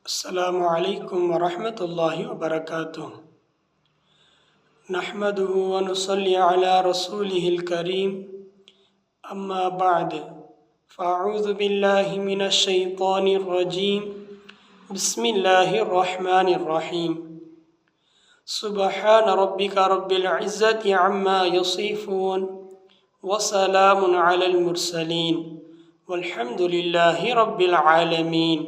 السلام عليكم ورحمة الله وبركاته. نحمده ونصلي على رسوله الكريم. أما بعد، فأعوذ بالله من الشيطان الرجيم. بسم الله الرحمن الرحيم. سبحان ربك رب العزة عما يصفون وسلام على المرسلين والحمد لله رب العالمين.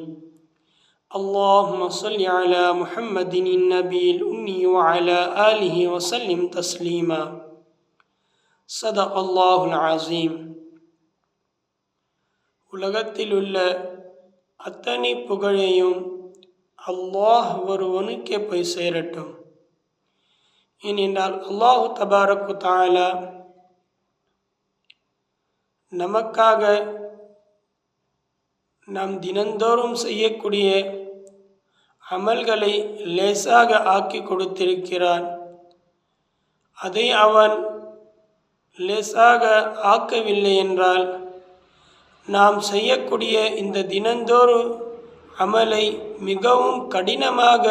اللهم صل على محمد النبي الأمي وعلى آله وسلم تسليما. صدق الله العظيم. உலகத்தில் உள்ள அத்தனை புகழையும் அல்லாஹ் ஒருவனுக்கே போய் சேரட்டும். ஏனென்றால் அல்லாஹு தபாரக்கு தஆலா நமக்காக நாம் தினந்தோறும் செய்யக்கூடிய அமல்களை லேசாக ஆக்கி கொடுத்திருக்கிறான். அதை அவன் லேசாக ஆக்கவில்லை என்றால் நாம் செய்யக்கூடிய இந்த தினந்தோறும் அமலை மிகவும் கடினமாக,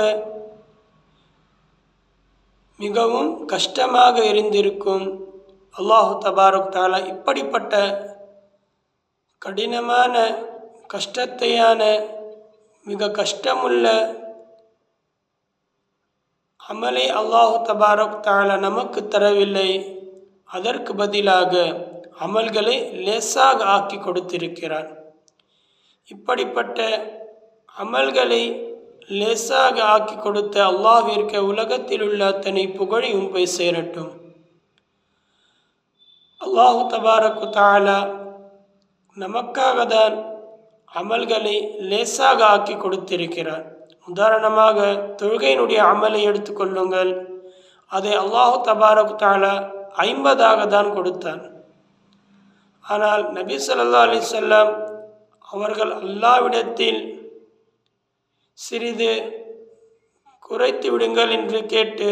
மிகவும் கஷ்டமாக இருந்திருக்கும். அல்லாஹு தபாரக் தஆலா இப்படிப்பட்ட கடினமான, கஷ்டத்தையான, மிக கஷ்டமுள்ள அமலை அல்லாஹு தபாரக் தஆலா நமக்கு தரவில்லை. அதற்கு பதிலாக அமல்களை லேசாக ஆக்கி கொடுத்திருக்கிறான். இப்படிப்பட்ட அமல்களை லேசாக ஆக்கி கொடுத்த அல்லாஹ்விற்கு உலகத்தில் உள்ள அத்தனை புகழையும் போய் சேரட்டும். அல்லாஹு தபாரக் தஆலா நமக்காக தான் அமல்களை லேசாக ஆக்கி கொடுத்திருக்கிறார். உதாரணமாக தொழுகையினுடைய அமலை எடுத்துக்கொள்ளுங்கள். அதை அல்லாஹு தபாரக் தஆலா 50 தான் கொடுத்தான். ஆனால் நபி ஸல்லல்லாஹு அலைஹி வஸல்லம் அவர்கள் அல்லாஹ்விடத்தில் சிறிது குறைத்து விடுங்கள் என்று கேட்டு,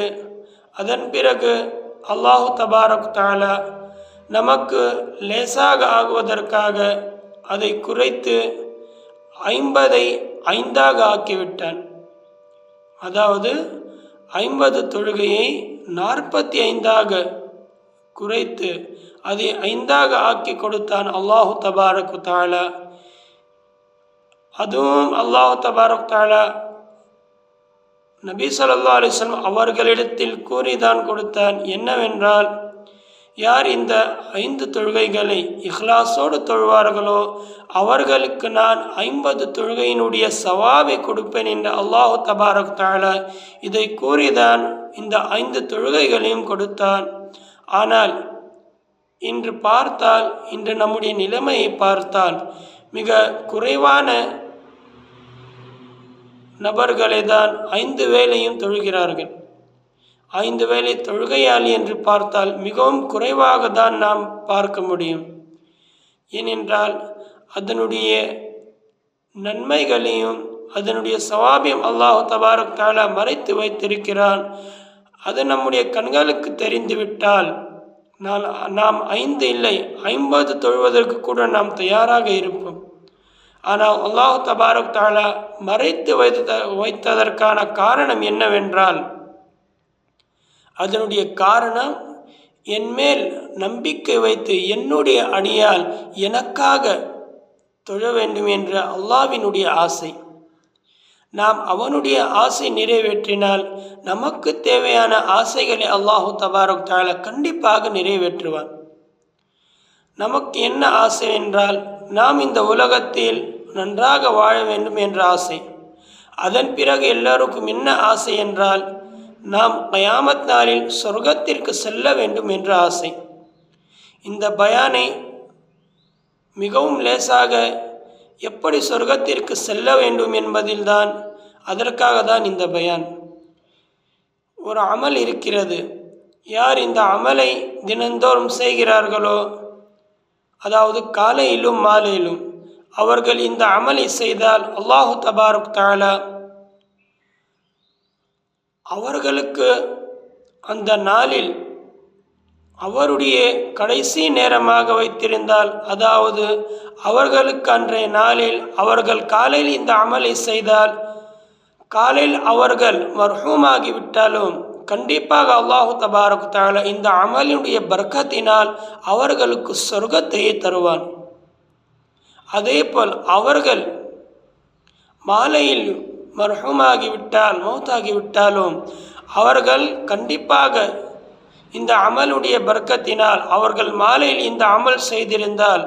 அதன் பிறகு அல்லாஹு தபாரக் தஆலா நமக்கு லேசாக ஆகுவதற்காக அதை குறைத்து 50ஐ 5ஆக ஆக்கிவிட்டான். அதாவது 50 தொழுகையை 45ஆக குறைத்து அதை 5ஆக ஆக்கி கொடுத்தான் அல்லாஹு தபாரக் தஆலா. அதுவும் அல்லாஹு தபாரக் தஆலா நபி ஸல்லல்லாஹு அலைஹி வஸல்லம் அவர்களிடத்தில் கூறிதான் கொடுத்தான். என்னவென்றால், யார் இந்த 5 தொழுகைகளை இஹ்லாஸோடு தொழுவார்களோ அவர்களுக்கு நான் 50 தொழுகையினுடைய சவாபை கொடுப்பேன் என்று அல்லாஹு தபாரக் தஆலா இதை கூறிதான் இந்த 5 தொழுகைகளையும் கொடுத்தான். ஆனால் இன்று பார்த்தால், இன்று நம்முடைய நிலைமையை பார்த்தால், மிக குறைவான நபர்களை தான் 5 வேளையும் தொழுகிறார்கள். 5 வேளை தொழுகையாளி என்று பார்த்தால் மிகவும் குறைவாக தான் நாம் பார்க்க முடியும். ஏனென்றால் அதனுடைய நன்மைகளையும் அதனுடைய சவாபையும் அல்லாஹு தபாரக் தஆலா மறைத்து வைத்திருக்கிறான். அது நம்முடைய கண்களுக்கு தெரிந்துவிட்டால் நாம் 5 இல்லை 50 தொழுவதற்கு கூட நாம் தயாராக இருப்போம். ஆனால் அல்லாஹு தபாரக் தஆலா மறைத்து வைத்ததற்கான காரணம் என்னவென்றால், அதனுடைய காரணம் என்மேல் நம்பிக்கை வைத்து என்னுடைய அடியால் எனக்காக தொழ வேண்டும் என்ற அல்லாஹ்வினுடைய ஆசை. நாம் அவனுடைய ஆசை நிறைவேற்றினால் நமக்கு தேவையான ஆசைகளை அல்லாஹு தபாரக் தஆலா கண்டிப்பாக நிறைவேற்றுவான். நமக்கு என்ன ஆசை என்றால், நாம் இந்த உலகத்தில் நன்றாக வாழ வேண்டும் என்ற ஆசை. அதன் பிறகு எல்லோருக்கும் என்ன ஆசை என்றால், நாம் கயாமத் நாளில் சொர்க்கத்திற்கு செல்ல வேண்டும் என்ற ஆசை. இந்த பயானை மிகவும் லேசாக எப்படி சொர்க்கத்திற்கு செல்ல வேண்டும் என்பதில்தான், அதற்காக தான் இந்த பயான். ஒரு அமல் இருக்கிறது. யார் இந்த அமலை தினந்தோறும் செய்கிறார்களோ, அதாவது காலையிலும் மாலையிலும் அவர்கள் இந்த அமலை செய்தால் அல்லாஹு தபாரக் தஆலா அவர்களுக்கு அந்த நாளில் அவருடைய கடைசி நேரமாக வைத்திருந்தால், அதாவது அவர்களுக்கு அன்றைய நாளில் அவர்கள் காலையில் இந்த அமலை செய்தால் காலையில் அவர்கள் மர்ஹூமாகிவிட்டாலும் கண்டிப்பாக அல்லாஹு தபாரக் தஆலா இந்த அமலினுடைய பர்க்கத்தினால் அவர்களுக்கு சொர்க்கத்தையே தருவான். அதேபோல் அவர்கள் மாலையில் மர்ஹூமாகிவிட்டால் மௌத்தாகிவிட்டாலும் அவர்கள் கண்டிப்பாக இந்த அமலுடைய பர்க்கத்தினால் அவர்கள் மாலையில் இந்த அமல் செய்திருந்தால்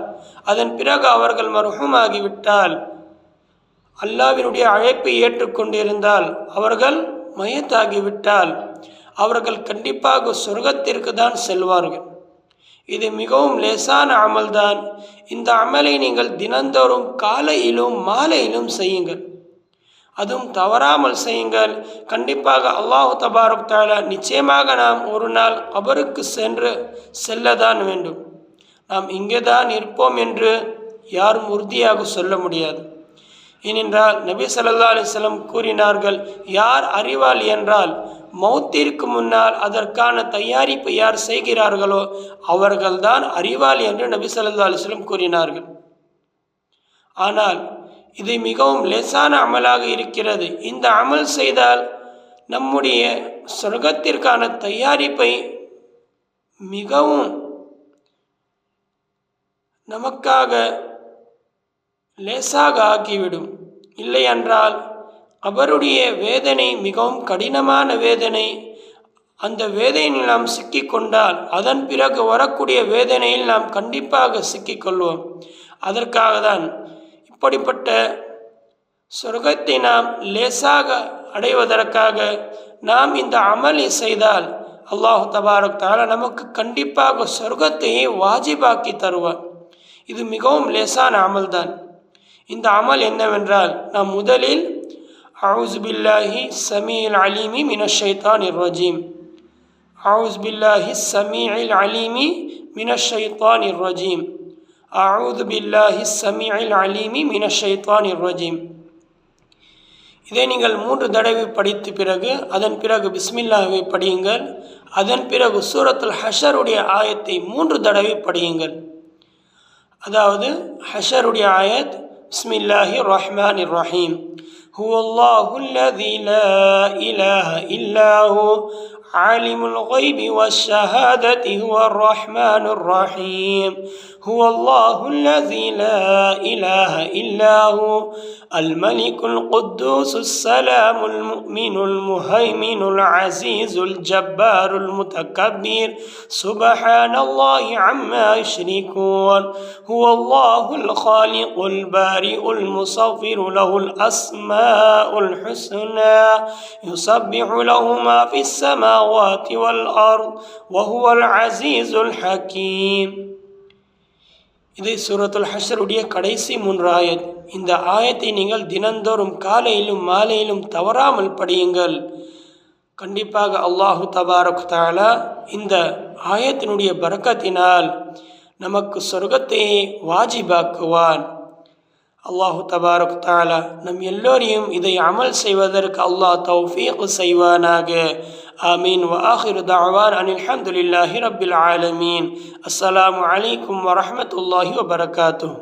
அதன் பிறகு அவர்கள் மர்ஹூமாகிவிட்டால் அல்லாஹ்வினுடைய அழைப்பை ஏற்றுக்கொண்டிருந்தால் அவர்கள் மயத்தாகிவிட்டால் அவர்கள் கண்டிப்பாக சொர்க்கத்திற்கு தான் செல்வார்கள். இது மிகவும் லேசான அமல்தான். இந்த அமலை நீங்கள் தினந்தோறும் காலையிலும் மாலையிலும் செய்யுங்கள், அதுவும் தவறாமல் செய்யுங்கள். கண்டிப்பாக அல்லாஹ் தபாரக் தஆலா நிச்சயமாக நாம் ஒரு நாள் கபருக்கு செல்லதான் வேண்டும். நாம் இங்கே தான் இருப்போம் என்று யாரும் உறுதியாக சொல்ல முடியாது. ஏனென்றால் நபி ஸல்லல்லாஹு அலைஹி வஸல்லம் கூறினார்கள், யார் அறிவாளி என்றால் மௌத்திற்கு முன்னால் அதற்கான தயாரிப்பு யார் செய்கிறார்களோ அவர்கள்தான் அறிவாளி என்று நபி ஸல்லல்லாஹு அலைஹி வஸல்லம் கூறினார்கள். ஆனால் இது மிகவும் லேசான அமலாக இருக்கிறது. இந்த அமல் செய்தால் நம்முடைய சொர்க்கத்திற்கான தயாரிப்பை மிகவும் நமக்காக லேசாக ஆக்கிவிடும். இல்லை என்றால் அவருடைய வேதனை மிகவும் கடினமான வேதனை. அந்த வேதனையில் நாம் சிக்கிக்கொண்டால் அதன் பிறகு வரக்கூடிய வேதனையில் நாம் கண்டிப்பாக சிக்கிக்கொள்வோம். அதற்காக தான் இப்படிப்பட்ட சொர்க்கத்தை நாம் லேசாக அடைவதற்காக நாம் இந்த அமலை செய்தால் அல்லாஹ் தபாரக் தஆலா நமக்கு கண்டிப்பாக சொர்க்கத்தையே வாஜிபாக்கி தருவார். இது மிகவும் லேசான அமல் தான். இந்த அமல் என்னவென்றால் நாம் முதலில் அஊஸு பில்லாஹி ஸமீஇல் அலீமி மினஷ் ஷைத்தானிர் ரஜீம், அஊஸு பில்லாஹி ஸமீஇல் அலீமி மினஷ் ஷைத்தானிர் ரஜீம், அஊது பில்லாஹி ஸமீஇல் அலீமி மினஷ் ஷைத்தானிர் ரஜீம். இதை நீங்கள் 3 தடவை படித்த பிறகு அதன் பிறகு பிஸ்மில்லாஹை படியுங்கள். அதன் பிறகு சூரத்துல் ஹஷருடைய ஆயத்தை 3 தடவை படியுங்கள். அதாவது ஹஷருடைய ஆயத் பிஸ்மில்லாஹிர் ரஹ்மானிர் ரஹீம். ஹுவல்லாஹுல்லதீ லா இலாஹ இல்லாஹு ஆலிமுல் கைபி வஷ்ஷஹாததி ஹுவர் ரஹ்மானுர் ரஹீம். ஹுவல்லாஹுல்லதீ லா இலாஹ இல்லாஹு அல்-மலிகுல் குத்தூஸுஸ் ஸலாமுல் முஃமினுல் முஹைமினுல் அஸீஸுல் ஜப்பாருல் முதக்கப்பீர் சுப்ஹானல்லாஹி அம்மா யுஷ்ரிகூன். ஹுவல்லாஹுல் காலிகுல் பாரிஉல் முஸவ்விரு லஹுல் அஸ்மாஉல் ஹுஸ்னா யுஸப்பிஹு லஹு மா ஃபிஸ் ஸமாவாதி வல் அர்த் வஹுவல் அஸீஸுல் ஹகீம். இது சூரத்துல் ஹஷ்ருடைய கடைசி 3 ஆயத். இந்த ஆயத்தை நீங்கள் தினந்தோறும் காலையிலும் மாலையிலும் தவறாமல் படியுங்கள். கண்டிப்பாக அல்லாஹு தபாரக் தஆலா இந்த ஆயத்தினுடைய பரக்கத்தினால் நமக்கு சொர்க்கத்தை வாஜிபாக்குவான். அல்லாஹு தபாரக் தஆலா நம் எல்லோரையும் இதை அமல் செய்வதற்கு அல்லாஹ் தௌஃபீக் செய்வானாக. ஆமீன். வ ஆகிரு தஅவானா அனில் ஹம்துலில்லாஹி ரப்பில் ஆலமீன். அஸ்ஸலாமு அலைக்கும் வ ரஹ்மத்துல்லாஹி வ பரகாத்துஹு.